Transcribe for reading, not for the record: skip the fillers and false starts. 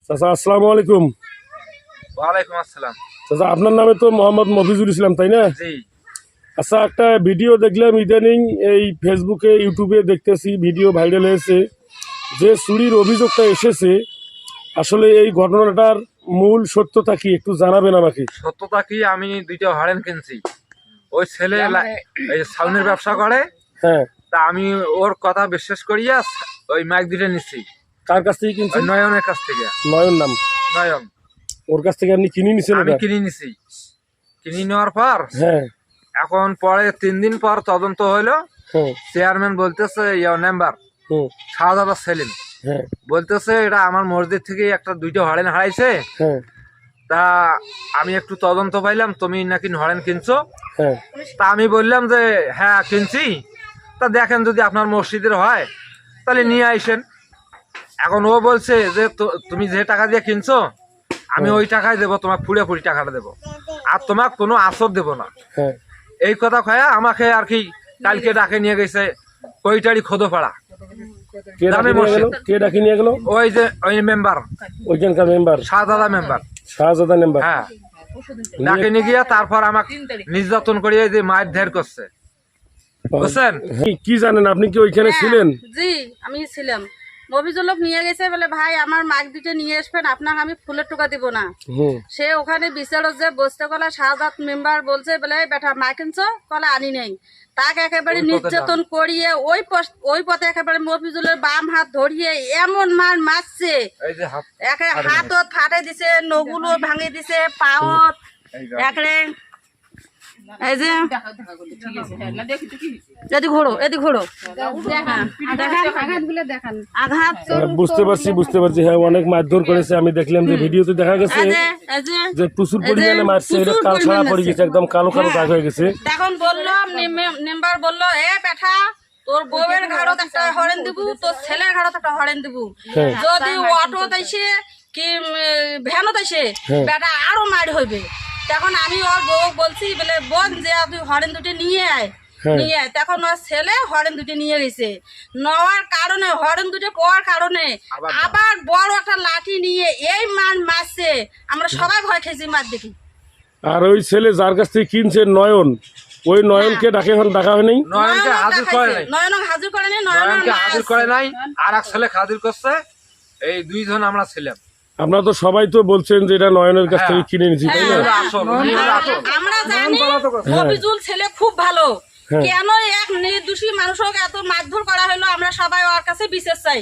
চাচা আসসালামু আলাইকুম। ওয়ালাইকুম আসসালাম। চাচা আপনার নামে তো মোহাম্মদ মফিজুল ইসলাম, তাই না? জি। আচ্ছা, একটা ভিডিও দেখলাম ইদানিং এই ফেসবুকে ইউটিউবে দেখতেছি, ভিডিও ভাইরাল হয়েছে যে চুরির অভিযোগটা এসেছে। আসলে এই ঘটনাটার মূল সত্যতা কি একটু জানাবেন আমাকে? সত্যতা কি, আমি দুইটা হরেন কিনছি। ওই ছেলে এই সাউনের ব্যবসা করে। হ্যাঁ, তা আমি ওর কথা বিশ্বাস করিয়া ওই মাইক দুটো নিচ্ছি। কার কাছ থেকে কিনছেন? নয়নের কাছ থেকে। নয়ন নাম? নয়ন। ওর কাছ থেকে আপনি কিনে নিছেন? আমি কিনে নিছি। কিনে নেওয়ার পর হ্যাঁ, এখন পরে 3 দিন পর তদন্ত হইলো। হ্যাঁ, চেয়ারম্যান বলতেছে নাম্বার শাহজাদা সেলিম হ্যাঁ, বলতেছে এটা আমার মসজিদ থেকে দুইটা হরেন হারাইছে। হ্যাঁ, তা আমি একটু তদন্ত পাইলাম, তুমি নাকি হরেন কিনছো। হ্যাঁ, তা আমি বললাম যে হ্যাঁ কিনছি, তা দেখেন যদি আপনার মসজিদের হয় তাহলে নিয়ে আইসেন। এখন ও বলছে যে তুমি যে টাকা দিয়ে কিনছো আমি ওই টাকায় দেবো, তোমাকে পুরোপুরি টাকাটা দেবো, আর তোমাকে কোনো আসর দেবো না। হ্যাঁ। এই কথা কয়া আমাকে আর কি কালকে ডাকে নিয়ে গেছে কৈটারি খোদপাড়া। কে ডাকি নিয়ে গেল? ওই যে ওই মেম্বার, ওইখানকার মেম্বার শাহজাদা মেম্বার। শাহজাদা মেম্বার? হ্যাঁ, ডাকে নিয়ে গিয়া তারপর আমাকে নির্যাতন করিয়ে যে মায়ের ঢের করছে, বুঝছেন? কি জানেন আপনি, কি ওইখানে ছিলেন? জি, আমি ছিলাম। মফিজুলক নিয়ে গেছে বলে ভাই আমার মাইক দুটো নিয়ে আসবেন, আপনাকে আমি ফুলের টোকা দিব না। সে ওখানে বিচারক যে বসতে কলা শাহজাদ মেম্বার বলছে বলে বেটা মাইক আনছো, কলা আনি নেই। তাকে একেবারে নির্যাতন করিয়ে ওই পথে একেবারে মফিজুলের বাম হাত ধরিয়ে এমন মারছে, হাতত ফাটে দিছে, নগুলো ভাঙে দিছে, পাওত একেবারে বুঝতে পারছি হ্যাঁ, অনেক মারধর করেছে। আমি দেখলাম যে ভিডিওতে দেখা গেছে যে প্রচুর পরিমাণে মারছে, এটা কাল ছাড়া পড়ে গেছে, একদম কালো কালো দাগ হয়ে গেছে। তখন বললো মেম্বার বললো এ বেটা তোর বউয়ের ঘাড়ত একটা হরেন দিব, তোর ছেলের ঘাড়ত একটা হরেন দিব, যদি অটো তাইছে কি ভ্যানও তাইছে বেটা আরো মার হইবে। তখন আমি ওর বউ বলছি বলে বোন যে তুই হরেন দুটো নিয়ে আয়। তখন ওর ছেলে হরেন দুটো নিয়ে গেছে। নেওয়ার কারণে হরেন দুটো পাওয়ার কারণে আবার বড় একটা লাঠি নিয়ে এই মারছে। আমরা সবাই ভয় খেয়েছি মার দেখি। আর ওই ছেলে যার কাছ থেকে কিনছে নয়ন, ওই নয়নকে ডাকা হয় নাই? নয়নকে হাজির করে নাই। নয়নকে হাজির করে নাই। নয়নকে হাজির করে নাই, আর এক ছেলে হাজির করছে। এই দুইজন আমরা ছিলাম। আপনারা তো সবাই তো বলছেন যে এটা নয়নের কাছ থেকে কিনে নিয়েছি, তাই না? আমরা জানি মফিজুল ছেলে খুব ভালো, কেন এক নির্দোষী মানুষকে এত মারধর করা হলো। আমরা সবাই ওর কাছে বিচার চাই।